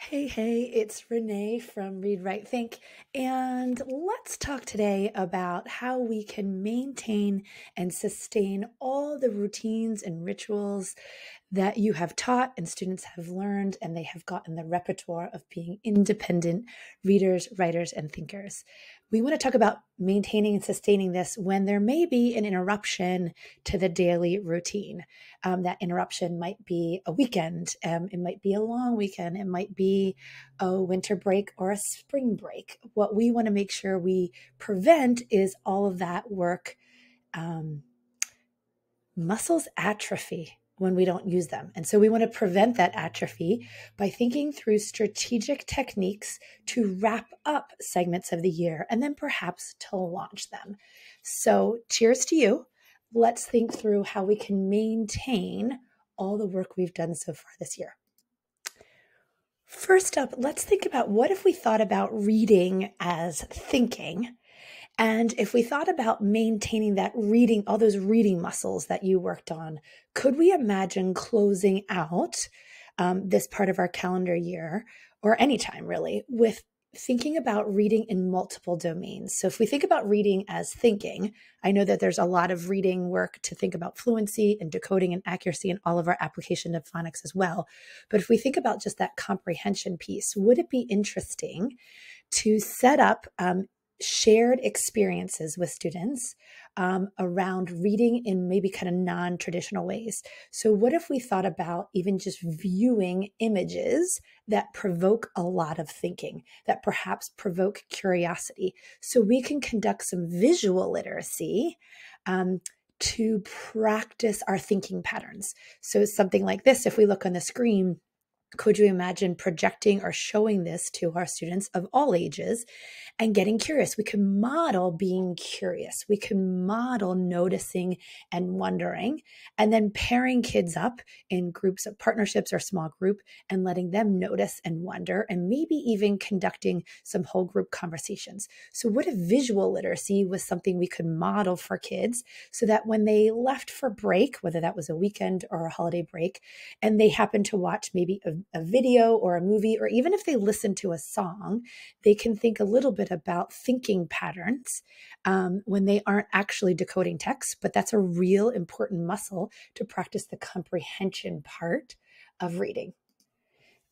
Hey, it's Renee from Read, Write, Think, and let's talk today about how we can maintain and sustain all the routines and rituals that you have taught and students have learned, and they have gotten the repertoire of being independent readers, writers, and thinkers. We want to talk about maintaining and sustaining this when there may be an interruption to the daily routine. That interruption might be a weekend, it might be a long weekend, it might be a winter break or a spring break. What we want to make sure we prevent is all of that work. Muscles atrophy when we don't use them. And so we want to prevent that atrophy by thinking through strategic techniques to wrap up segments of the year and then perhaps to launch them. So cheers to you. Let's think through how we can maintain all the work we've done so far this year. First up, let's think about what if we thought about reading as thinking. And if we thought about maintaining that reading, all those reading muscles that you worked on, could we imagine closing out this part of our calendar year, or anytime really, with thinking about reading in multiple domains? So if we think about reading as thinking, I know that there's a lot of reading work to think about fluency and decoding and accuracy and all of our application of phonics as well. But if we think about just that comprehension piece, would it be interesting to set up shared experiences with students around reading in maybe kind of non-traditional ways? So what if we thought about even just viewing images that provoke a lot of thinking, that perhaps provoke curiosity? So we can conduct some visual literacy to practice our thinking patterns. So something like this, if we look on the screen, could you imagine projecting or showing this to our students of all ages and getting curious? We can model being curious. We can model noticing and wondering, and then pairing kids up in groups of partnerships or small group and letting them notice and wonder, and maybe even conducting some whole group conversations. So what if visual literacy was something we could model for kids so that when they left for break, whether that was a weekend or a holiday break, and they happened to watch maybe a video or a movie, or even if they listen to a song, they can think a little bit about thinking patterns when they aren't actually decoding text. But that's a real important muscle to practice the comprehension part of reading.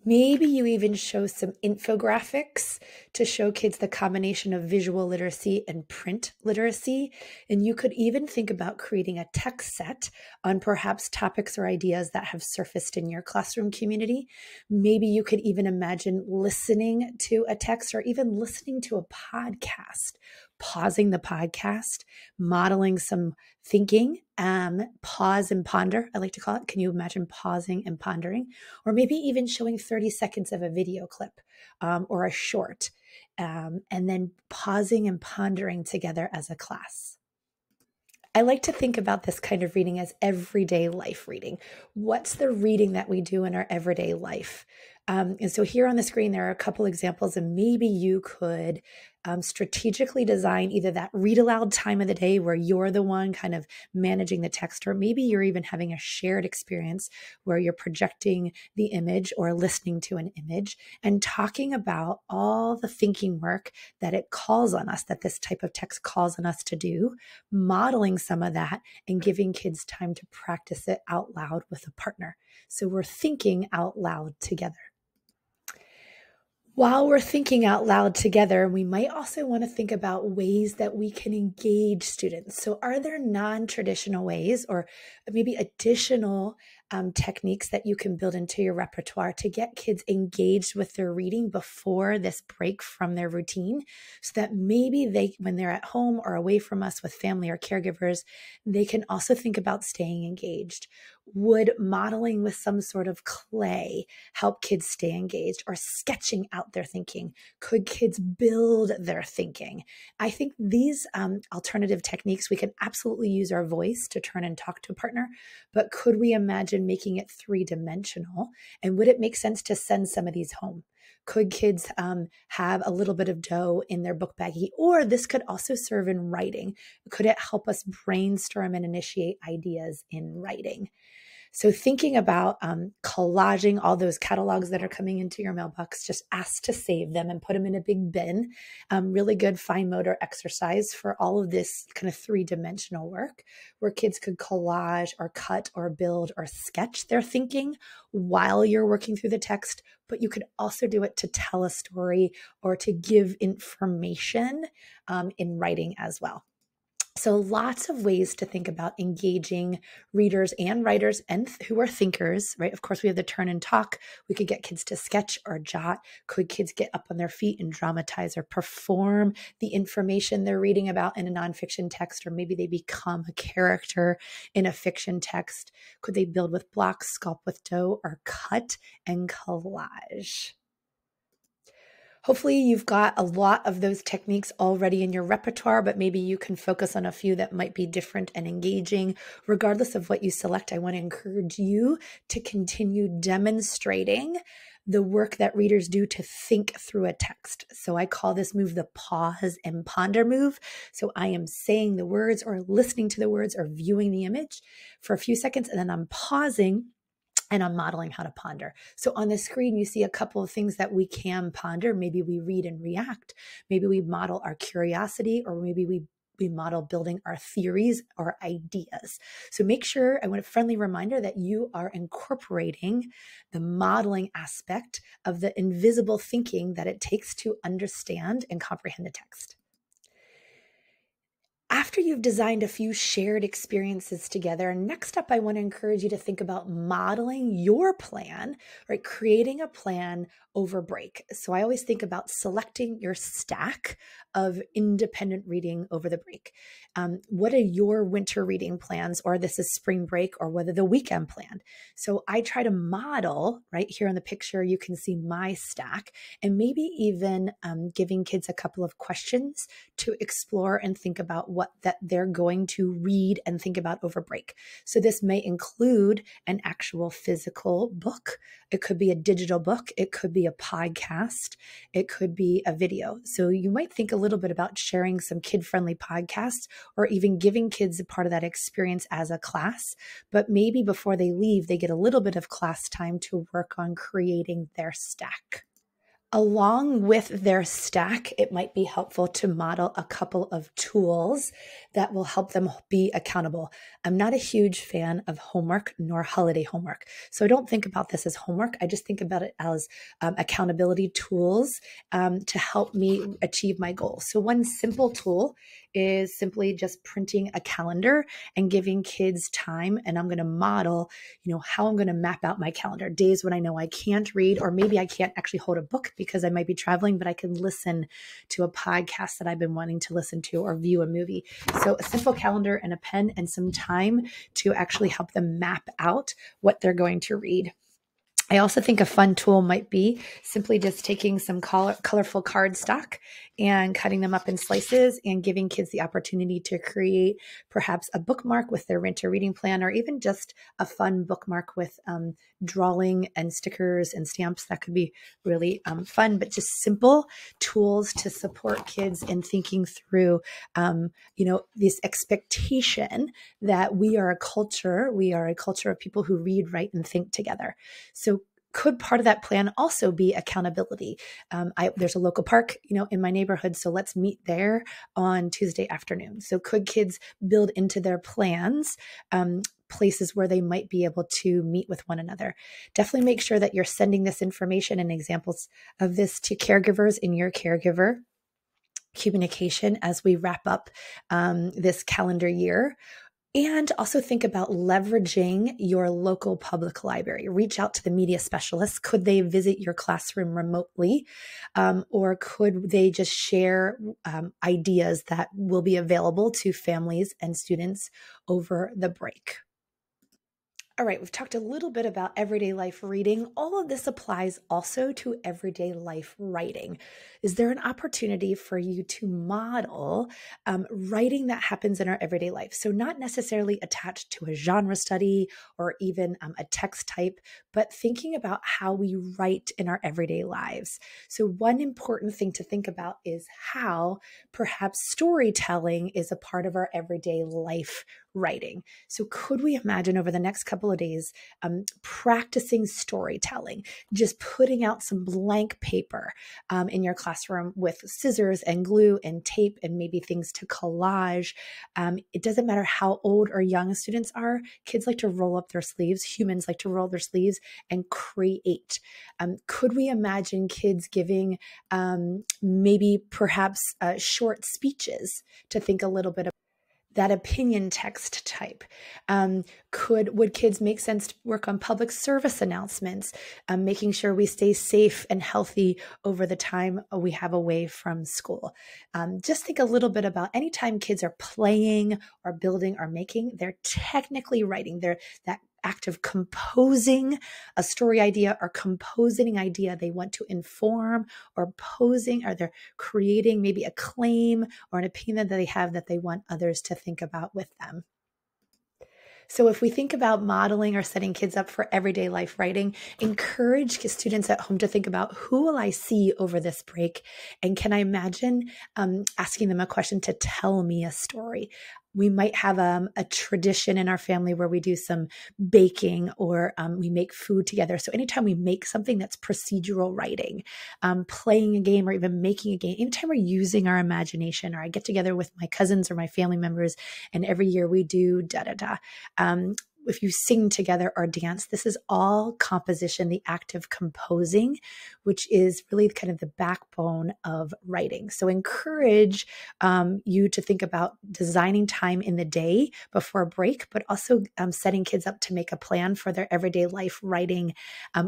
Maybe you even show some infographics to show kids the combination of visual literacy and print literacy. And you could even think about creating a text set on perhaps topics or ideas that have surfaced in your classroom community. Maybe you could even imagine listening to a text or even listening to a podcast, pausing the podcast, modeling some thinking, pause and ponder, I like to call it. Can you imagine pausing and pondering? Or maybe even showing 30 seconds of a video clip or a short, and then pausing and pondering together as a class. I like to think about this kind of reading as everyday life reading. What's the reading that we do in our everyday life? And so here on the screen, there are a couple examples, and maybe you could strategically design either that read aloud time of the day where you're the one kind of managing the text, or maybe you're even having a shared experience where you're projecting the image or listening to an image and talking about all the thinking work that it calls on us, that this type of text calls on us to do, modeling some of that and giving kids time to practice it out loud with a partner. So we're thinking out loud together. While we're thinking out loud together, we might also want to think about ways that we can engage students. So are there non-traditional ways or maybe additional techniques that you can build into your repertoire to get kids engaged with their reading before this break from their routine, so that maybe they, when they're at home or away from us with family or caregivers, they can also think about staying engaged? Would modeling with some sort of clay help kids stay engaged, or sketching out their thinking? Could kids build their thinking? I think these alternative techniques, we can absolutely use our voice to turn and talk to a partner, but could we imagine making it three-dimensional? And would it make sense to send some of these home? Could kids have a little bit of dough in their book baggie? Or this could also serve in writing. Could it help us brainstorm and initiate ideas in writing? So thinking about collaging all those catalogs that are coming into your mailbox, just ask to save them and put them in a big bin. Really good fine motor exercise for all of this kind of three-dimensional work where kids could collage or cut or build or sketch their thinking while you're working through the text, but you could also do it to tell a story or to give information in writing as well. So lots of ways to think about engaging readers and writers and who are thinkers, right? Of course, we have the turn and talk. We could get kids to sketch or jot. Could kids get up on their feet and dramatize or perform the information they're reading about in a nonfiction text, or maybe they become a character in a fiction text? Could they build with blocks, sculpt with dough, or cut and collage? Hopefully you've got a lot of those techniques already in your repertoire, but maybe you can focus on a few that might be different and engaging. Regardless of what you select, I want to encourage you to continue demonstrating the work that readers do to think through a text. So I call this move the pause and ponder move. So I am saying the words or listening to the words or viewing the image for a few seconds, and then I'm pausing and I'm modeling how to ponder. So on the screen, you see a couple of things that we can ponder. Maybe we read and react. Maybe we model our curiosity, or maybe we model building our theories or ideas. So make sure, I want a friendly reminder that you are incorporating the modeling aspect of the invisible thinking that it takes to understand and comprehend a text. After you've designed a few shared experiences together, next up, I want to encourage you to think about modeling your plan, right? Creating a plan over break. So I always think about selecting your stack of independent reading over the break. What are your winter reading plans, or this is spring break, or whether the weekend plan? So I try to model right here in the picture. You can see my stack, and maybe even giving kids a couple of questions to explore and think about what that they're going to read and think about over break. So this may include an actual physical book. It could be a digital book. It could be a podcast. It could be a video. So you might think a little bit about sharing some kid-friendly podcasts, or even giving kids a part of that experience as a class. But maybe before they leave, they get a little bit of class time to work on creating their stack. Along with their stack, it might be helpful to model a couple of tools that will help them be accountable. I'm not a huge fan of homework nor holiday homework. So I don't think about this as homework. I just think about it as accountability tools to help me achieve my goals. So one simple tool is simply just printing a calendar and giving kids time. And I'm going to model, how I'm going to map out my calendar. Days when I know I can't read, or maybe I can't actually hold a book because I might be traveling, but I can listen to a podcast that I've been wanting to listen to, or view a movie. So a simple calendar and a pen and some time to actually help them map out what they're going to read. I also think a fun tool might be simply just taking some colorful cardstock and cutting them up in slices and giving kids the opportunity to create perhaps a bookmark with their winter reading plan, or even just a fun bookmark with drawing and stickers and stamps. That could be really fun, but just simple tools to support kids in thinking through, this expectation that we are a culture of people who read, write, and think together. So could part of that plan also be accountability? There's a local park, in my neighborhood, so let's meet there on Tuesday afternoon. So could kids build into their plans places where they might be able to meet with one another? Definitely make sure that you're sending this information and examples of this to caregivers in your caregiver communication as we wrap up this calendar year. And also think about leveraging your local public library. Reach out to the media specialists. Could they visit your classroom remotely? Or could they just share ideas that will be available to families and students over the break? All right, we've talked a little bit about everyday life reading. All of this applies also to everyday life writing. Is there an opportunity for you to model writing that happens in our everyday life? So not necessarily attached to a genre study or even a text type, but thinking about how we write in our everyday lives. So one important thing to think about is how perhaps storytelling is a part of our everyday life writing. So could we imagine over the next couple couple of days, practicing storytelling, just putting out some blank paper in your classroom with scissors and glue and tape and maybe things to collage. It doesn't matter how old or young students are. Kids like to roll up their sleeves. Humans like to roll their sleeves and create. Could we imagine kids giving maybe perhaps short speeches to think a little bit about that opinion text type? Would kids make sense to work on public service announcements, making sure we stay safe and healthy over the time we have away from school? Just think a little bit about anytime kids are playing or building or making, they're technically writing. They're that act of composing a story idea or composing an idea they want to inform, or posing, or they're creating maybe a claim or an opinion that they have that they want others to think about with them. So if we think about modeling or setting kids up for everyday life writing, encourage students at home to think about, who will I see over this break? And can I imagine asking them a question to tell me a story? We might have a tradition in our family where we do some baking, or we make food together. So anytime we make something, that's procedural writing, playing a game or even making a game, anytime we're using our imagination, or I get together with my cousins or my family members and every year we do da-da-da. If you sing together or dance, this is all composition, the act of composing, which is really kind of the backbone of writing. So encourage you to think about designing time in the day before a break, but also setting kids up to make a plan for their everyday life writing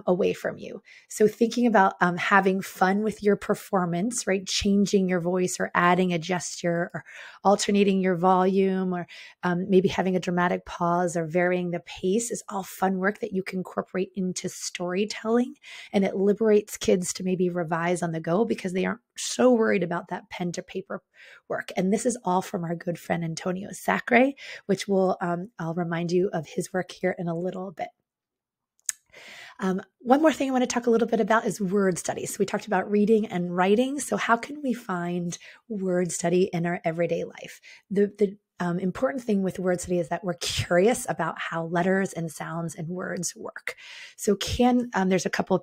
away from you. So thinking about having fun with your performance, right? Changing your voice or adding a gesture or alternating your volume, or maybe having a dramatic pause or varying the pace, is all fun work that you can incorporate into storytelling. And it liberates kids to maybe revise on the go because they aren't so worried about that pen to paper work. And this is all from our good friend Antonio Sacre, which I'll remind you of his work here in a little bit. One more thing I want to talk a little bit about is word study. So we talked about reading and writing. So how can we find word study in our everyday life? The important thing with word study is that we're curious about how letters and sounds and words work. So there's a couple of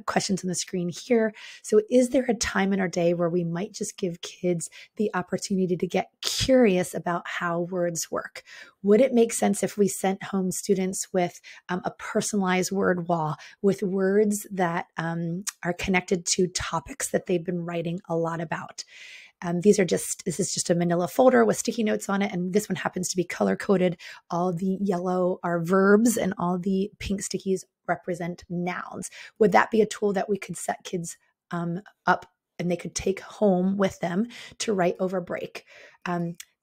questions on the screen here. So is there a time in our day where we might just give kids the opportunity to get curious about how words work? Would it make sense if we sent home students with a personalized word wall with words that are connected to topics that they've been writing a lot about? This is just a manila folder with sticky notes on it. And this one happens to be color coded. All the yellow are verbs and all the pink stickies represent nouns. Would that be a tool that we could set kids up and they could take home with them to write over break?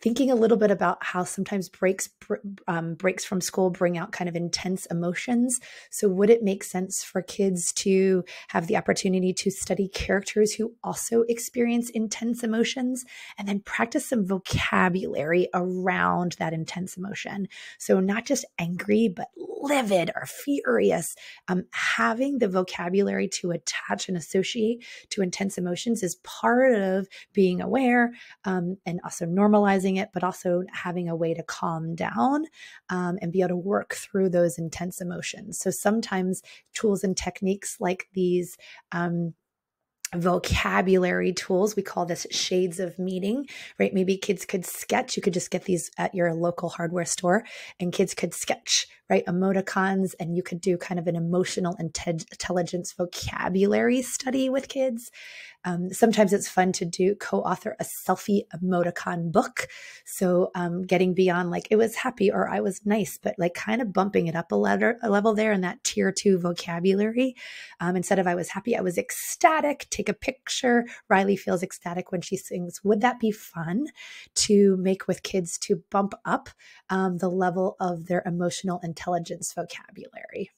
Thinking a little bit about how sometimes breaks from school bring out kind of intense emotions. So would it make sense for kids to have the opportunity to study characters who also experience intense emotions and then practice some vocabulary around that intense emotion? So not just angry, but livid or furious. Having the vocabulary to attach and associate to intense emotions is part of being aware and also normalizing it, but also having a way to calm down and be able to work through those intense emotions. So sometimes tools and techniques like these vocabulary tools, we call this shades of meaning, right? Maybe kids could sketch. You could just get these at your local hardware store, and kids could sketch, right? Emoticons, and you could do kind of an emotional intelligence vocabulary study with kids. Sometimes it's fun to co-author a selfie emoticon book. So getting beyond like, it was happy or I was nice, but like kind of bumping it up a level there in that tier 2 vocabulary. Instead of I was happy, I was ecstatic. Take a picture. Riley feels ecstatic when she sings. Would that be fun to make with kids to bump up the level of their emotional intelligence vocabulary?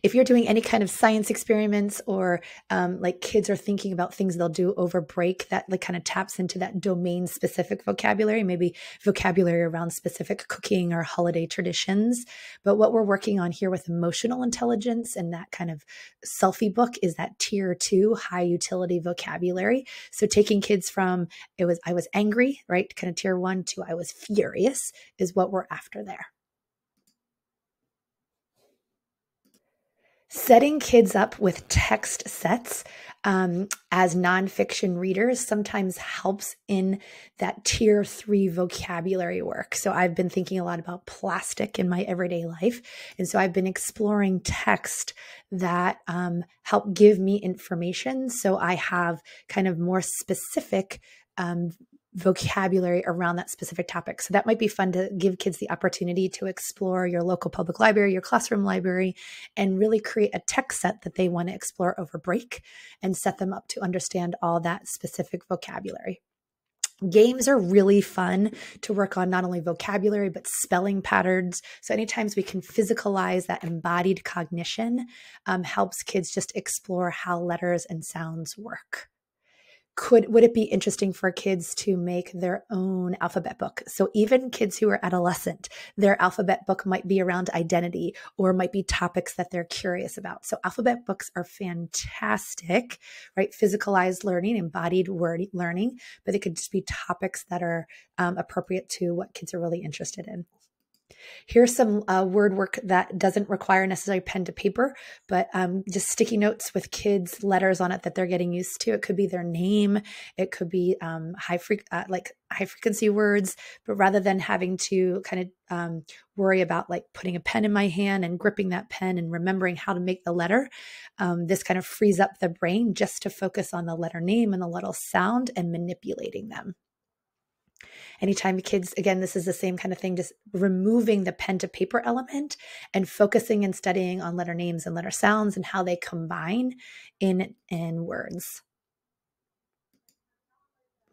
If you're doing any kind of science experiments or like kids are thinking about things they'll do over break, that like kind of taps into that domain specific vocabulary, maybe vocabulary around specific cooking or holiday traditions. But what we're working on here with emotional intelligence and that kind of selfie book is that tier 2 high utility vocabulary. So taking kids from I was angry, right? Kind of tier 1 to I was furious is what we're after there. Setting kids up with text sets as nonfiction readers sometimes helps in that tier 3 vocabulary work. So I've been thinking a lot about plastic in my everyday life. And so I've been exploring text that help give me information. So I have kind of more specific vocabulary around that specific topic. So that might be fun to give kids the opportunity to explore your local public library, your classroom library, and really create a text set that they want to explore over break and set them up to understand all that specific vocabulary. Games are really fun to work on not only vocabulary, but spelling patterns. So anytime we can physicalize that embodied cognition, helps kids just explore how letters and sounds work. Would it be interesting for kids to make their own alphabet book? So even kids who are adolescent, their alphabet book might be around identity or might be topics that they're curious about. So alphabet books are fantastic, right? Physicalized learning, embodied word learning, but it could just be topics that are appropriate to what kids are really interested in. Here's some word work that doesn't require necessarily pen to paper, but just sticky notes with kids' letters on it that they're getting used to. It could be their name. It could be high frequency words, but rather than having to kind of worry about like putting a pen in my hand and gripping that pen and remembering how to make the letter, this kind of frees up the brain just to focus on the letter name and the letter sound and manipulating them. Anytime kids, again, this is the same kind of thing, just removing the pen to paper element and focusing and studying on letter names and letter sounds and how they combine in words.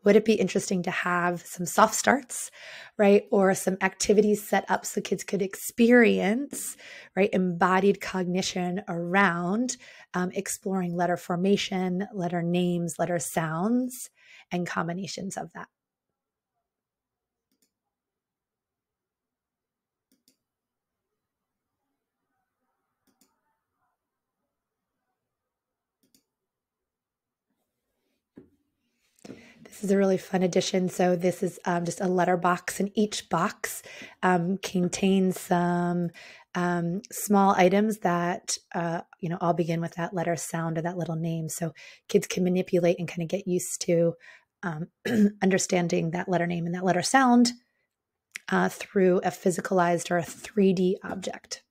Would it be interesting to have some soft starts, right? Or some activities set up so kids could experience, right, embodied cognition around exploring letter formation, letter names, letter sounds, and combinations of that. This is a really fun addition. So this is just a letter box, and each box contains some small items that all begin with that letter sound or that little name. So kids can manipulate and kind of get used to understanding that letter name and that letter sound through a physicalized or a 3D object.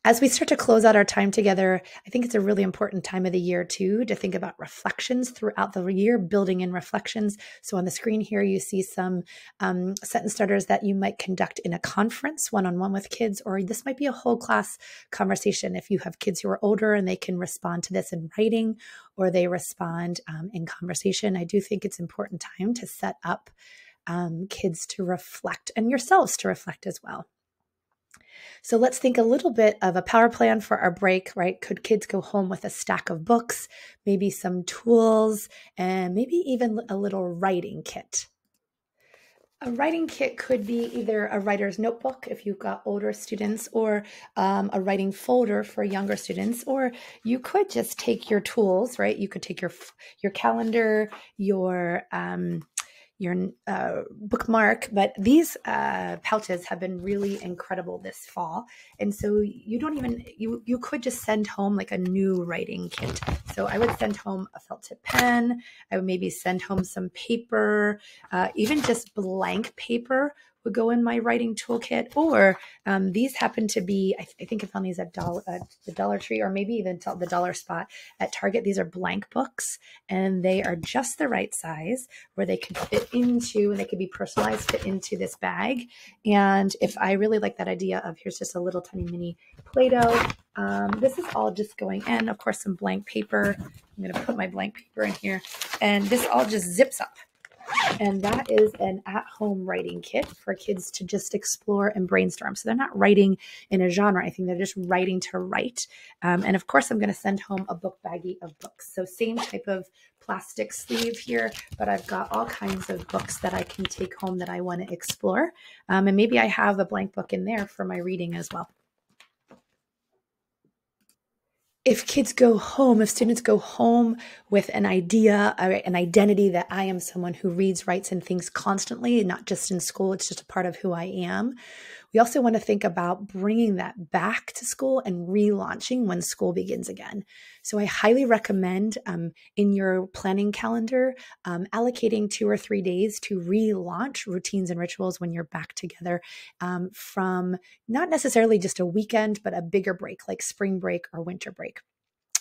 As we start to close out our time together, I think it's a really important time of the year too, to think about reflections throughout the year, building in reflections. So on the screen here, you see some sentence starters that you might conduct in a conference, one-on-one with kids, or this might be a whole class conversation. If you have kids who are older and they can respond to this in writing, or they respond in conversation, I do think it's an important time to set up kids to reflect and yourselves to reflect as well. So let's think a little bit of a power plan for our break, right? Could kids go home with a stack of books, maybe some tools, and maybe even a little writing kit? A writing kit could be either a writer's notebook if you've got older students, or a writing folder for younger students, or you could just take your tools, right? You could take your calendar, your bookmark, but these pouches have been really incredible this fall. And so you could just send home like a new writing kit. So I would send home a felt tip pen. I would maybe send home some paper, even just blank paper would go in my writing toolkit. Or these happen to be, I think I found these at the Dollar Tree, or maybe even the Dollar Spot at Target. These are blank books, and they are just the right size where they could fit into, and they could be personalized, fit into this bag. And if I really like that idea of, here's just a little tiny mini Play-Doh, this is all just going in, of course, some blank paper. I'm going to put my blank paper in here, and this all just zips up. And that is an at-home writing kit for kids to just explore and brainstorm. So they're not writing in a genre. I think they're just writing to write. And of course, I'm going to send home a book baggie of books. So same type of plastic sleeve here, but I've got all kinds of books that I can take home that I want to explore. And maybe I have a blank book in there for my reading as well. If students go home with an idea, an identity that I am someone who reads, writes, and thinks constantly, not just in school, it's just a part of who I am, We also want to think about bringing that back to school and relaunching when school begins again. So I highly recommend in your planning calendar, allocating 2 or 3 days to relaunch routines and rituals when you're back together, from not necessarily just a weekend, but a bigger break like spring break or winter break.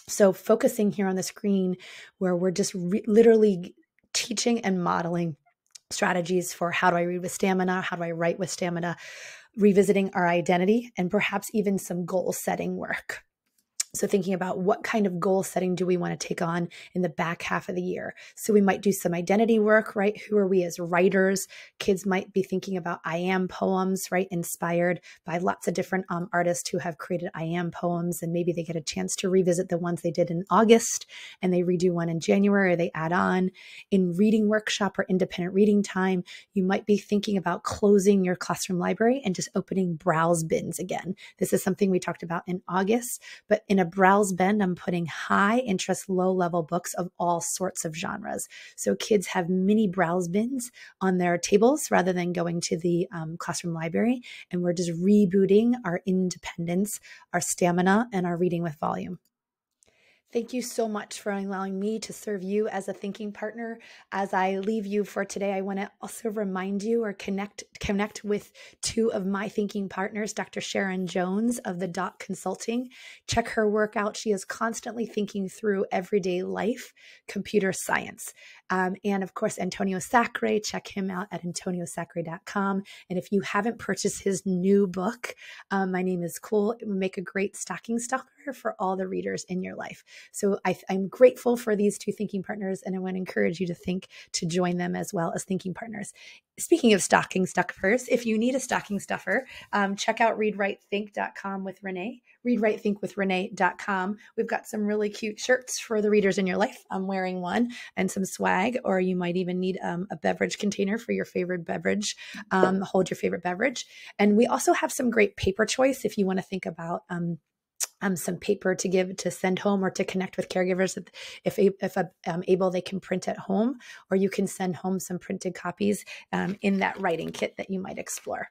So focusing here on the screen where we're just literally teaching and modeling strategies for how do I read with stamina? How do I write with stamina? Revisiting our identity and perhaps even some goal setting work. So thinking about what kind of goal setting do we want to take on in the back half of the year? So we might do some identity work, right? Who are we as writers? Kids might be thinking about I am poems, right? Inspired by lots of different artists who have created I am poems, and maybe they get a chance to revisit the ones they did in August and they redo one in January, or they add on. In reading workshop or independent reading time, you might be thinking about closing your classroom library and just opening browse bins again. This is something we talked about in August, but in a browse bin, I'm putting high interest, low level books of all sorts of genres. So kids have mini browse bins on their tables rather than going to the classroom library. And we're just rebooting our independence, our stamina, and our reading with volume. Thank you so much for allowing me to serve you as a thinking partner. As I leave you for today, I want to also remind you or connect with two of my thinking partners, Dr. Sharon Jones of the Dot Consulting. Check her work out. She is constantly thinking through everyday life, computer science. And of course, Antonio Sacre, check him out at antoniosacre.com. And if you haven't purchased his new book, My Name is Cool, it would make a great stocking stuffer for all the readers in your life. So I'm grateful for these two thinking partners, and I want to encourage you to join them as well as thinking partners. Speaking of stocking stuffers, if you need a stocking stuffer, check out readwritethink.com with Renee, readwritethinkwithrene.com. We've got some really cute shirts for the readers in your life. I'm wearing one, and some swag, or you might even need a beverage container for your favorite beverage. Hold your favorite beverage. And we also have some great paper choice if you want to think about some paper to give to send home or to connect with caregivers. If able, they can print at home, or you can send home some printed copies in that writing kit that you might explore.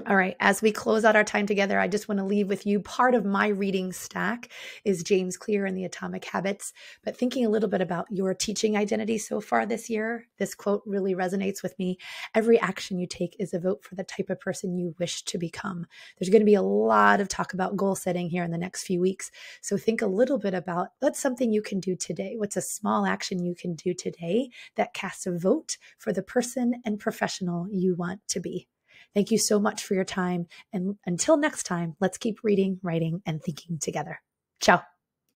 All right, as we close out our time together, I just want to leave with you. Part of my reading stack is James Clear and the Atomic Habits, but thinking a little bit about your teaching identity so far this year, this quote really resonates with me. Every action you take is a vote for the type of person you wish to become. There's going to be a lot of talk about goal setting here in the next few weeks. So think a little bit about what's something you can do today. What's a small action you can do today that casts a vote for the person and professional you want to be. Thank you so much for your time. And until next time, let's keep reading, writing, and thinking together. Ciao.